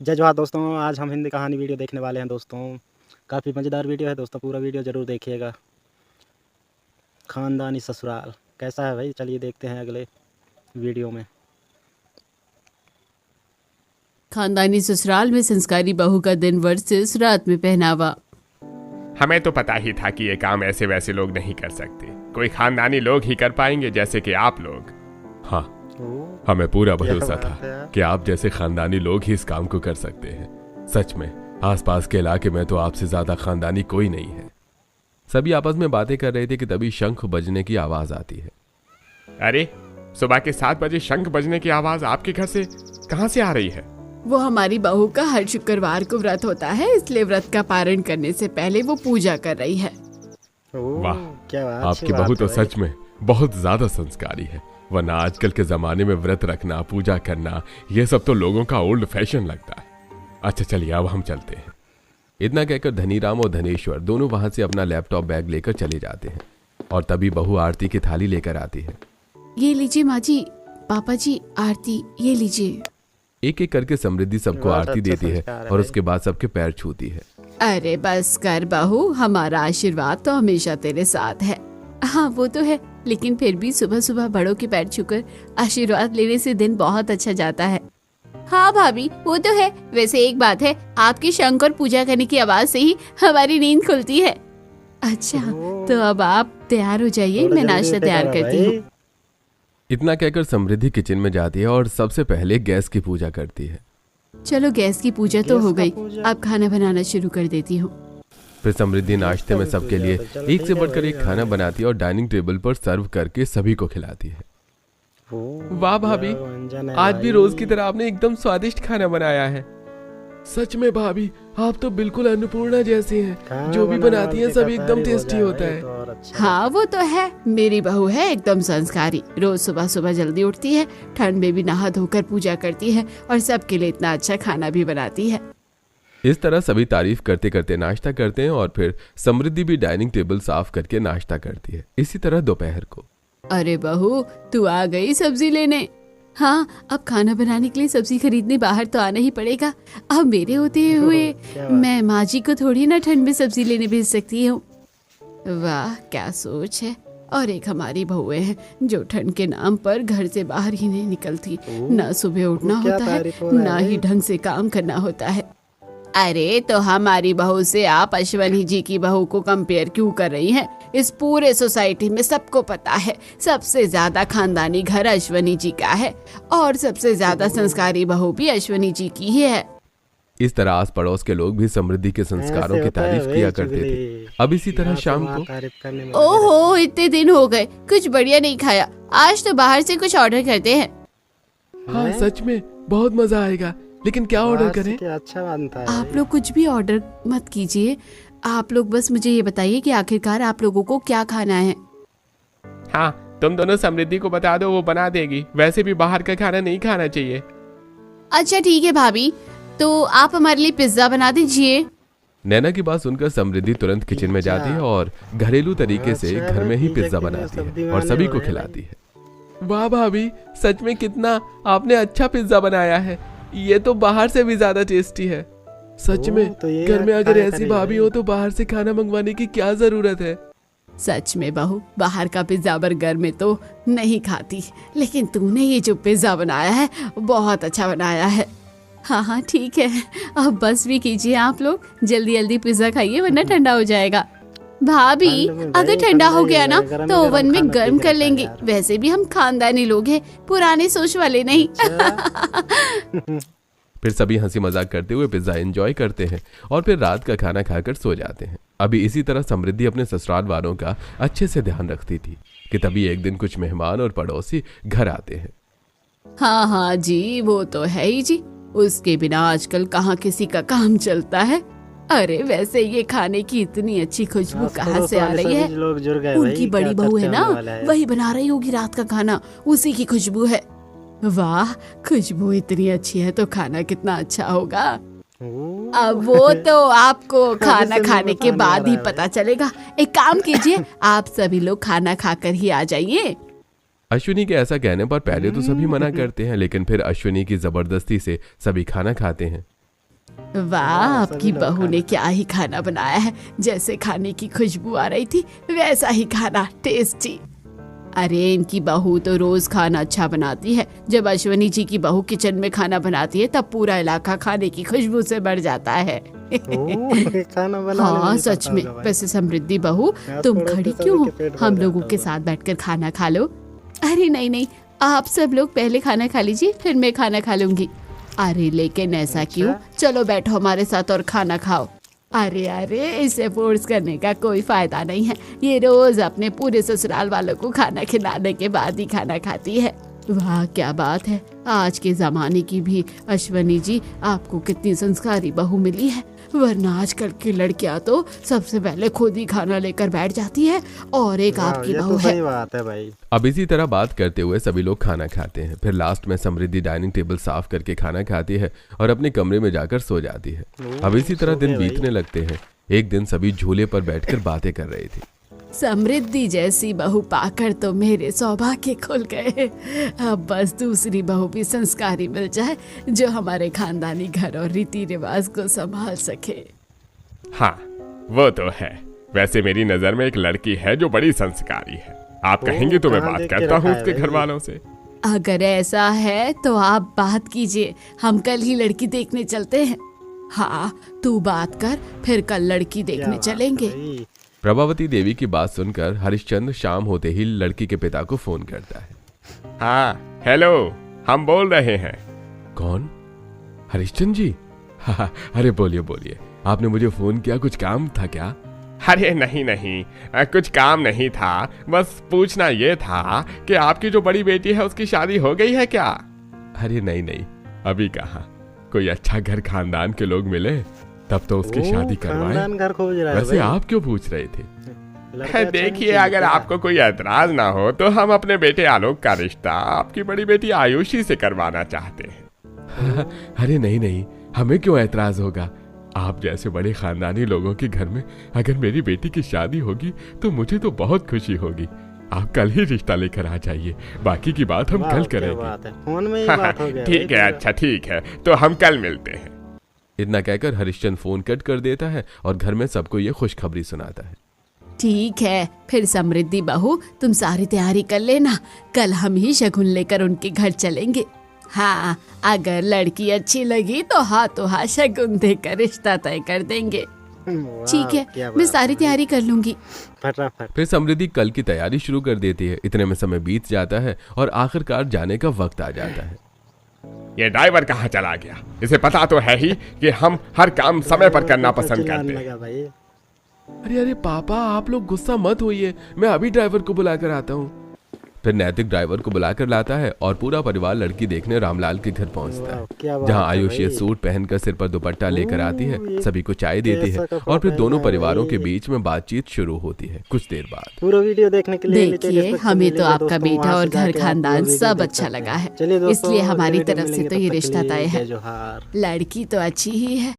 जय जवाहर दोस्तों, आज हम हिंदी कहानी वीडियो देखने वाले हैं दोस्तों। काफ़ी मज़ेदार वीडियो है दोस्तों, पूरा वीडियो ज़रूर देखिएगा। ख़ानदानी ससुराल कैसा है भाई, चलिए देखते हैं अगले वीडियो में। खानदानी ससुराल में संस्कारी बहू का दिन वर्सेस रात में पहनावा। हमें तो पता ही था कि ये काम ऐसे वैसे लोग नहीं कर सकते, कोई खानदानी लोग ही कर पाएंगे जैसे कि आप लोग। हाँ, हमें पूरा भरोसा था कि आप जैसे खानदानी लोग ही इस काम को कर सकते हैं। सच में आसपास के इलाके में तो आपसे ज्यादा खानदानी कोई नहीं है। सभी आपस में बातें कर रहे थे कि तभी शंख बजने की आवाज आती है। अरे, सुबह के 7 बजे शंख बजने की आवाज आपके घर से कहाँ से आ रही है? वो हमारी बहू का हर शुक्रवार को व्रत होता है, इसलिए व्रत का पारण करने से पहले वो पूजा कर रही है। वाह, क्या बात, आपकी बहू तो सच में बहुत ज्यादा संस्कारी है, वरना आजकल के जमाने में व्रत रखना, पूजा करना, ये सब तो लोगों का ओल्ड फैशन लगता है। अच्छा चलिए, अब हम चलते हैं। इतना कहकर धनीराम और धनेश्वर दोनों वहां से अपना लैपटॉप बैग लेकर चले जाते हैं और तभी बहू आरती की थाली लेकर आती है। ये लीजिए माँ जी, पापा जी, आरती ये लीजिए। एक एक करके समृद्धि सबको आरती देती है और उसके बाद सबके पैर छूती है। अरे बस कर बहू, हमारा आशीर्वाद तो हमेशा तेरे साथ है। हाँ वो तो है, लेकिन फिर भी सुबह सुबह बड़ों के पैर छूकर आशीर्वाद लेने से दिन बहुत अच्छा जाता है। हाँ भाभी, वो तो है। वैसे एक बात है, आपकी शंख और पूजा करने की आवाज से ही हमारी नींद खुलती है। अच्छा, तो अब आप तैयार हो जाइए, मैं नाश्ता तैयार करती हूँ। इतना कहकर समृद्धि किचन में जाती है और सबसे पहले गैस की पूजा करती है। चलो गैस की पूजा तो हो गई, अब खाना बनाना शुरू कर देती हूँ। फिर समृद्धि नाश्ते में सबके लिए एक से बढ़कर एक खाना बनाती है और डाइनिंग टेबल पर सर्व करके सभी को खिलाती है। वाह भाभी, आज भी रोज की तरह आपने एकदम स्वादिष्ट खाना बनाया है। सच में भाभी, आप तो बिल्कुल अन्नपूर्णा जैसी हैं। जो भी बनाती हैं सब एकदम टेस्टी होता है। हाँ वो तो है, मेरी बहू है एकदम संस्कारी। रोज सुबह सुबह जल्दी उठती है, ठंड में भी नहा धोकर पूजा करती है और सबके लिए इतना अच्छा खाना भी बनाती है। इस तरह सभी तारीफ करते करते नाश्ता करते हैं और फिर समृद्धि भी डाइनिंग टेबल साफ करके नाश्ता करती है। इसी तरह दोपहर को। अरे बहू, तू आ गई सब्जी लेने? हाँ, अब खाना बनाने के लिए सब्जी खरीदने बाहर तो आना ही पड़ेगा। अब मेरे होते हुए मैं माँ जी को थोड़ी ना ठंड में सब्जी लेने भेज सकती हूँ। वाह क्या सोच है। और एक हमारी बहुएं हैं जो ठंड के नाम पर घर से बाहर ही नहीं निकलती। ना सुबह उठना होता है, ना ही ढंग से काम करना होता है। अरे तो हमारी बहू से आप अश्वनी जी की बहू को कंपेयर क्यों कर रही हैं? इस पूरे सोसाइटी में सबको पता है, सबसे ज्यादा खानदानी घर अश्वनी जी का है और सबसे ज्यादा संस्कारी बहू भी अश्वनी जी की ही है। इस तरह आस पड़ोस के लोग भी समृद्धि के संस्कारों की तारीफ किया करते थे। अब इसी तरह शाम को, ओहो इतने दिन हो गए, कुछ बढ़िया नहीं खाया। आज तो बाहर से कुछ ऑर्डर करते हैं। हाँ सच में बहुत मजा आएगा, लेकिन क्या ऑर्डर करें? अच्छा बनता है। आप लोग कुछ भी ऑर्डर मत कीजिए, आप लोग बस मुझे ये बताइए कि आखिरकार आप लोगों को क्या खाना है। हाँ, तुम दोनों समृद्धि को बता दो, वो बना देगी। वैसे भी बाहर का खाना नहीं खाना चाहिए। अच्छा ठीक है भाभी, तो आप हमारे लिए पिज्जा बना दीजिए। नैना की बात सुनकर समृद्धि तुरंत किचन में जाती है और घरेलू तरीके से घर में ही पिज्जा बनाती है और सभी को खिलाती है। वाह भाभी, सच में कितना आपने अच्छा पिज्जा बनाया है। ये तो बाहर से भी ज्यादा टेस्टी है। सच में घर में अगर ऐसी भाभी हो तो बाहर से खाना मंगवाने की क्या जरूरत है। सच में बहू, बाहर का पिज्जा बर्गर में तो नहीं खाती, लेकिन तूने ये जो पिज्जा बनाया है बहुत अच्छा बनाया है। हाँ हाँ ठीक है, अब बस भी कीजिए आप लोग, जल्दी जल्दी पिज्जा खाइए वरना ठंडा हो जाएगा। भाभी अगर ठंडा हो गया ना तो ओवन में गर्म कर लेंगे। वैसे भी हम खानदानी लोग हैं, पुराने सोच वाले नहीं। फिर सभी हंसी मजाक करते हुए पिज्जा एंजॉय करते हैं और फिर रात का खाना खाकर सो जाते हैं। अभी इसी तरह समृद्धि अपने ससुराल वालों का अच्छे से ध्यान रखती थी कि तभी एक दिन कुछ मेहमान और पड़ोसी घर आते हैं। हाँ हाँ जी, वो तो है ही जी, उसके बिना आजकल कहाँ किसी का काम चलता है। अरे वैसे ये खाने की इतनी अच्छी खुशबू कहाँ से आ रही है? उनकी बड़ी बहू है ना, वही बना रही होगी रात का खाना, उसी की खुशबू है। वाह, खुशबू इतनी अच्छी है तो खाना कितना अच्छा होगा। अब वो तो आपको खाना खाने के बाद ही पता चलेगा। एक काम कीजिए, आप सभी लोग खाना खाकर ही आ जाइए। अश्विनी के ऐसा कहने पर पहले तो सभी मना करते हैं, लेकिन फिर अश्विनी की जबरदस्ती से सभी खाना खाते हैं। वाह, सभी आपकी लोग बहू ने खाना क्या ही खाना बनाया है। जैसे खाने की खुशबू आ रही थी वैसा ही खाना, टेस्टी। अरे इनकी बहू तो रोज खाना अच्छा बनाती है। जब अश्वनी जी की बहू किचन में खाना बनाती है तब पूरा इलाका खाने की खुशबू से भर जाता है। खाना बनाने हाँ भी सच पता में। होगा भाई। वैसे समृद्धि बहू, आस तुम पड़ोस खड़ी के क्यों सभी हो? के पेट भर हम जाता लोगों के होगा। साथ बैठकर खाना खा लो। अरे नहीं नहीं, आप सब लोग पहले खाना खा लीजिए, फिर मैं खाना खा लूंगी। अरे लेकिन ऐसा क्यों? चलो बैठो हमारे साथ और खाना खाओ। अरे अरे, इसे फोर्स करने का कोई फायदा नहीं है। ये रोज अपने पूरे ससुराल वालों को खाना खिलाने के बाद ही खाना खाती है। वाह क्या बात है, आज के जमाने की भी अश्वनी जी आपको कितनी संस्कारी बहू मिली है। वरना आजकल की लड़कियां तो सबसे पहले खुद ही खाना लेकर बैठ जाती है और एक वाह, आपकी ये बहू तो है। सही बात है भाई। अब इसी तरह बात करते हुए सभी लोग खाना खाते हैं। फिर लास्ट में समृद्धि डाइनिंग टेबल साफ करके खाना खाती है और अपने कमरे में जाकर सो जाती है। अब इसी तरह सो दिन गए भाई। बीतने लगते हैं। एक दिन सभी झूले पर बैठकर बातें कर रही थी। समृद्धि जैसी बहू पाकर तो मेरे सौभाग्य खुल गए। अब बस दूसरी बहू भी संस्कारी मिल जाए जो हमारे खानदानी घर और रीति रिवाज को संभाल सके। हाँ वो तो है। वैसे मेरी नजर में एक लड़की है जो बड़ी संस्कारी है। आप कहेंगे तो मैं कहाँ बात देख के करता हूँ रखा है उसके भाई? घर वालों से। अगर ऐसा है तो आप बात कीजिए, हम कल ही लड़की देखने चलते हैं। हाँ तू बात कर, फिर कल लड़की क्या देखने बात है चलेंगे। भाई। प्रभावती देवी की बात सुनकर हरिश्चंद्र शाम होते ही लड़की के पिता को फोन करता है। हाँ हेलो, हम बोल रहे हैं। कौन? हरिश्चंद्र जी? हाँ, अरे बोलिए बोलिए, आपने मुझे फोन किया, कुछ काम था क्या? अरे नहीं नहीं, कुछ काम नहीं था, बस पूछना ये था कि आपकी जो बड़ी बेटी है उसकी शादी हो गई है क्या? अरे नहीं नहीं, अभी कहाँ। कोई अच्छा घर खानदान के लोग मिले तब तो उसकी शादी करवाएं। खानदान घर खोज रहा है वैसे भाई। आप क्यों पूछ रहे थे? लड़का अच्छा देखिए नहीं अगर चाहिए आपको कोई एतराज ना हो तो हम अपने बेटे आलोक का रिश्ता आपकी बड़ी बेटी आयुषी से करवाना चाहते हैं। अरे नहीं नहीं, हमें क्यों एतराज होगा। आप जैसे बड़े खानदानी लोगों के घर में अगर मेरी बेटी की शादी होगी तो मुझे तो बहुत खुशी होगी। आप कल ही रिश्ता लेकर आ जाइए, बाकी की बात हम वाह, कल क्या करेंगे। बात है, फोन में ही बात हो गया ठीक भाई है, तो। अच्छा ठीक है, तो हम कल मिलते हैं। इतना कहकर हरिश्चंद्र फोन कट कर देता है और घर में सबको ये खुशखबरी सुनाता है। ठीक है, फिर समृद्धि बहू तुम सारी तैयारी कर लेना, कल हम ही शगुन लेकर उनके घर चलेंगे। हाँ अगर लड़की अच्छी लगी तो हाथों हाथ शगुन देकर रिश्ता तय कर देंगे। वाह, ठीक है, क्या मैं बात सारी है तैयारी कर लूंगी। भाई। फटाफट। फिर समृद्धि कल की तैयारी शुरू कर देती है। इतने में समय बीत जाता है और आखिरकार जाने का वक्त आ जाता है। ये ड्राइवर कहाँ चला गया? इसे पता तो है ही कि हम हर काम समय पर करना पसंद चिल्लाने करते हैं। लगा भाई। अरे अरे पापा, आप लोग गुस्सा मत होइए, मैं अभी ड्राइवर को बुलाकर आता हूँ। फिर नैतिक ड्राइवर को बुलाकर लाता है और पूरा परिवार लड़की देखने रामलाल के घर पहुंचता वाह, है, क्या बात जहां है आयुषी भाई। सूट पहनकर सिर पर दुपट्टा लेकर आती है, ये सभी को चाय देती है कैसा और फिर कपड़ा दोनों पहना है परिवारों के भाई। बीच में बातचीत शुरू होती है। कुछ देर बाद पूरा वीडियो देखने के लिए देखिए, हमें तो आपका बेटा और घर खानदान सब अच्छा लगा है, इसलिए हमारी तरफ से तो ये रिश्ता तय है। जोहार। लड़की तो अच्छी ही है,